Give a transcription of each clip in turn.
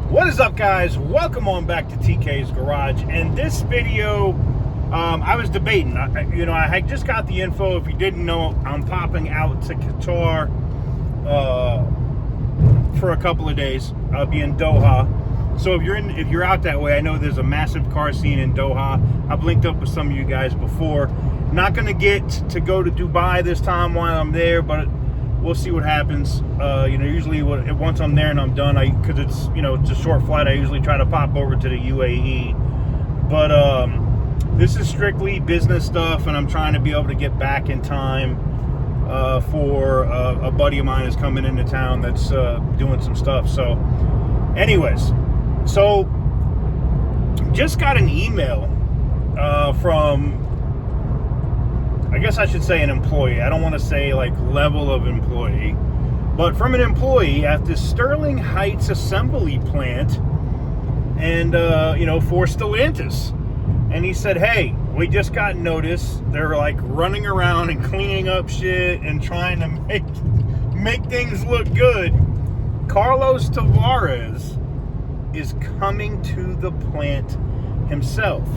What is up, guys? Welcome on back to TK's Garage. And this video, I was debating. I had just got the info. If you didn't know, I'm popping out to Qatar for a couple of days. I'll be in Doha. So if you're out that way, I know there's a massive car scene in Doha. I've linked up with some of you guys before. Not going to get to go to Dubai this time while I'm there, but we'll see what happens. Usually once I'm there and I'm done, because it's a short flight, I usually try to pop over to the UAE. But this is strictly business stuff, and I'm trying to be able to get back in time for a buddy of mine is coming into town that's doing some stuff. So, anyways, just got an email from, I guess I should say, an employee. I don't want to say like level of employee, but from an employee at the Sterling Heights assembly plant, and for Stellantis. And he said, "Hey, we just got notice they're like running around and cleaning up shit and trying to make things look good. Carlos Tavares is coming to the plant himself."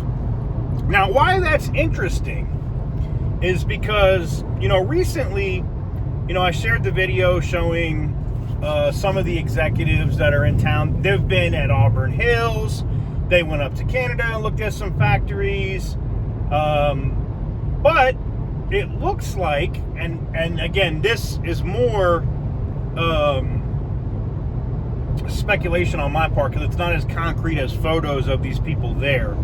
Now, why that's interesting is because, recently, I shared the video showing some of the executives that are in town. They've been at Auburn Hills. They went up to Canada and looked at some factories. But it looks like, and again, this is more speculation on my part because it's not as concrete as photos of these people there.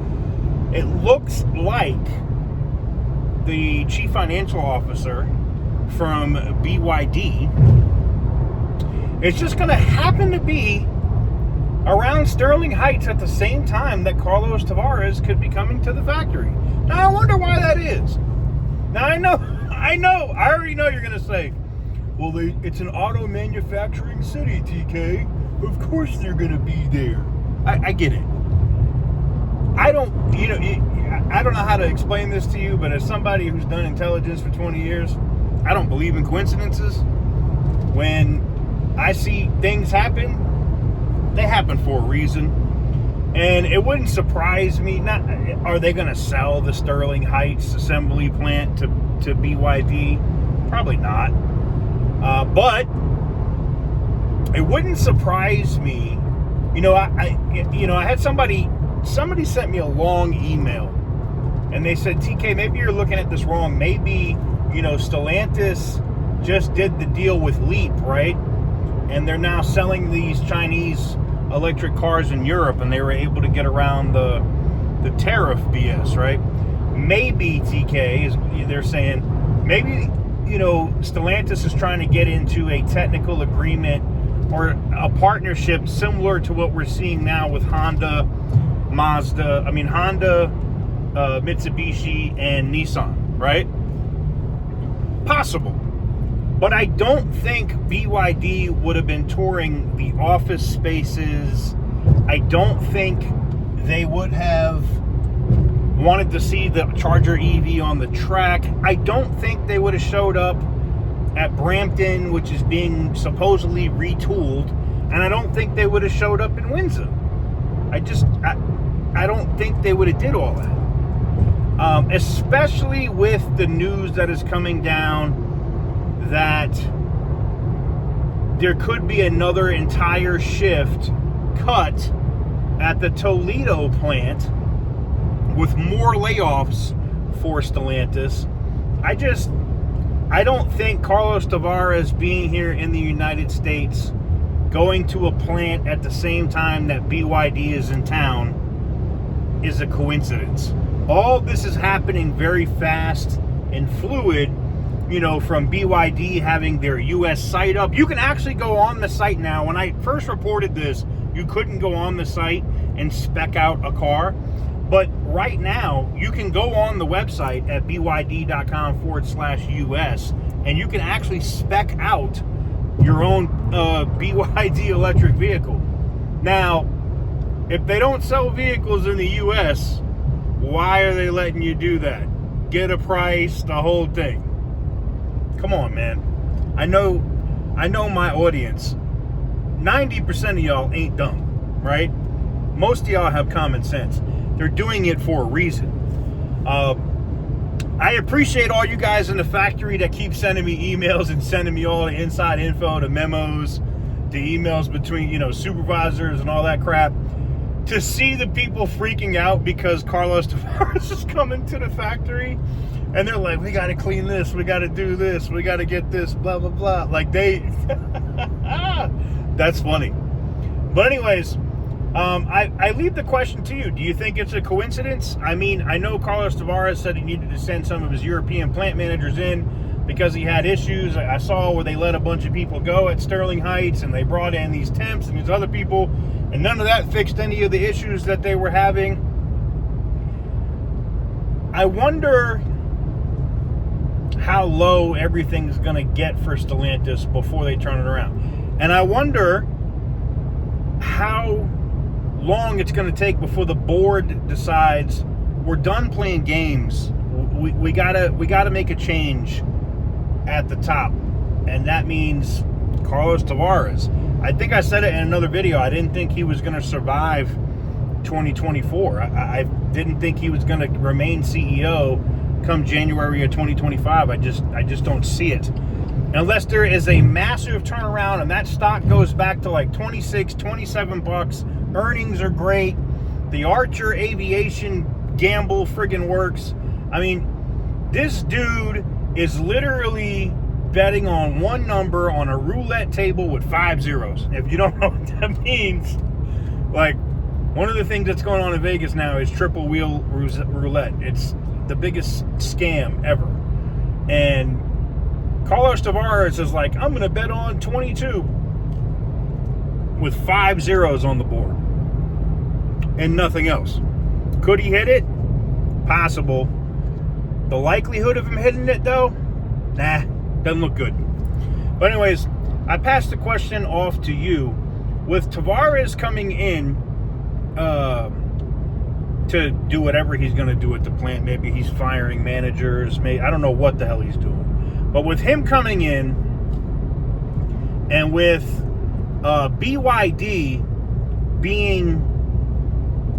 It looks like the chief financial officer from BYD is just going to happen to be around Sterling Heights at the same time that Carlos Tavares could be coming to the factory. Now, I wonder why that is. Now, I already know you're going to say, well, it's an auto manufacturing city, TK. Of course they're going to be there. I get it. I don't know how to explain this to you, but as somebody who's done intelligence for 20 years, I don't believe in coincidences. When I see things happen, they happen for a reason. And it wouldn't surprise me. Are they going to sell the Sterling Heights assembly plant to BYD? Probably not. But it wouldn't surprise me. I had somebody sent me a long email, and they said, TK, maybe you're looking at this wrong. Maybe, Stellantis just did the deal with Leap, right? And they're now selling these Chinese electric cars in Europe, and they were able to get around the tariff BS, right? Maybe, TK, they're saying, maybe, Stellantis is trying to get into a technical agreement or a partnership similar to what we're seeing now with Honda, Mitsubishi, and Nissan, right? Possible. But I don't think BYD would have been touring the office spaces. I don't think they would have wanted to see the Charger EV on the track. I don't think they would have showed up at Brampton, which is being supposedly retooled. And I don't think they would have showed up in Windsor. I don't think they would have did all that. Especially with the news that is coming down that there could be another entire shift cut at the Toledo plant with more layoffs for Stellantis. I don't think Carlos Tavares being here in the United States, going to a plant at the same time that BYD is in town, is a coincidence. All this is happening very fast and fluid, from BYD having their U.S. site up. You can actually go on the site now. When I first reported this, you couldn't go on the site and spec out a car. But right now, you can go on the website at byd.com/US, and you can actually spec out your own BYD electric vehicle. Now, if they don't sell vehicles in the U.S., why are they letting you do that? Get a price, the whole thing. Come on, man. I know my audience. 90% of y'all ain't dumb. right? Most of y'all have common sense. They're doing it for a reason. I appreciate all you guys in the factory that keep sending me emails and sending me all the inside info, the memos, the emails between, supervisors and all that crap. To see the people freaking out because Carlos Tavares is coming to the factory and they're like, we got to clean this, we got to do this, we got to get this, blah, blah, blah. Like that's funny. But anyways, I leave the question to you. Do you think it's a coincidence? I mean, I know Carlos Tavares said he needed to send some of his European plant managers in because he had issues. I saw where they let a bunch of people go at Sterling Heights and they brought in these temps and these other people, and none of that fixed any of the issues that they were having. I wonder how low everything's going to get for Stellantis before they turn it around. And I wonder how long it's going to take before the board decides we're done playing games. We gotta make a change at the top, and that means Carlos Tavares. I think I said it in another video. I didn't think he was going to survive 2024. I didn't think he was going to remain CEO come January of 2025. I just don't see it. Unless there is a massive turnaround and that stock goes back to like 26, 27 bucks. Earnings are great. The Archer Aviation gamble friggin' works. I mean, this dude is literally betting on one number on a roulette table with 5 zeros. If you don't know what that means, like, one of the things that's going on in Vegas now is triple wheel roulette. It's the biggest scam ever. And Carlos Tavares is like, I'm going to bet on 22 with 5 zeros on the board and nothing else. Could he hit it? Possible. The likelihood of him hitting it, though, nah, doesn't look good. But anyways, I passed the question off to you. With Tavares coming in to do whatever he's going to do at the plant, maybe he's firing managers, maybe, I don't know what the hell he's doing. But with him coming in, and with BYD being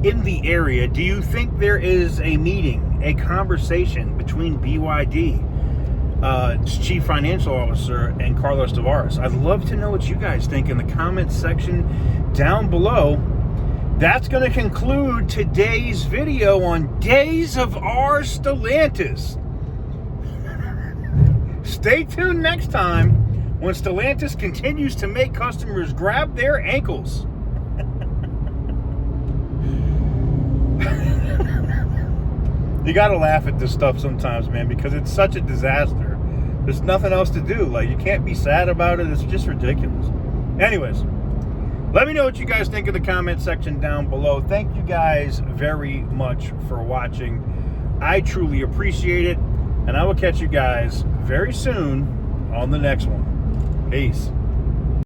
in the area, do you think there is a meeting, a conversation between BYD, Chief Financial Officer, and Carlos Tavares? I'd love to know what you guys think in the comments section down below. That's going to conclude today's video on Days of Our Stellantis. Stay tuned next time when Stellantis continues to make customers grab their ankles. You gotta laugh at this stuff sometimes, man, because it's such a disaster. There's nothing else to do. Like, you can't be sad about it. It's just ridiculous. Anyways, let me know what you guys think in the comment section down below. Thank you guys very much for watching. I truly appreciate it, and I will catch you guys very soon on the next one. Peace.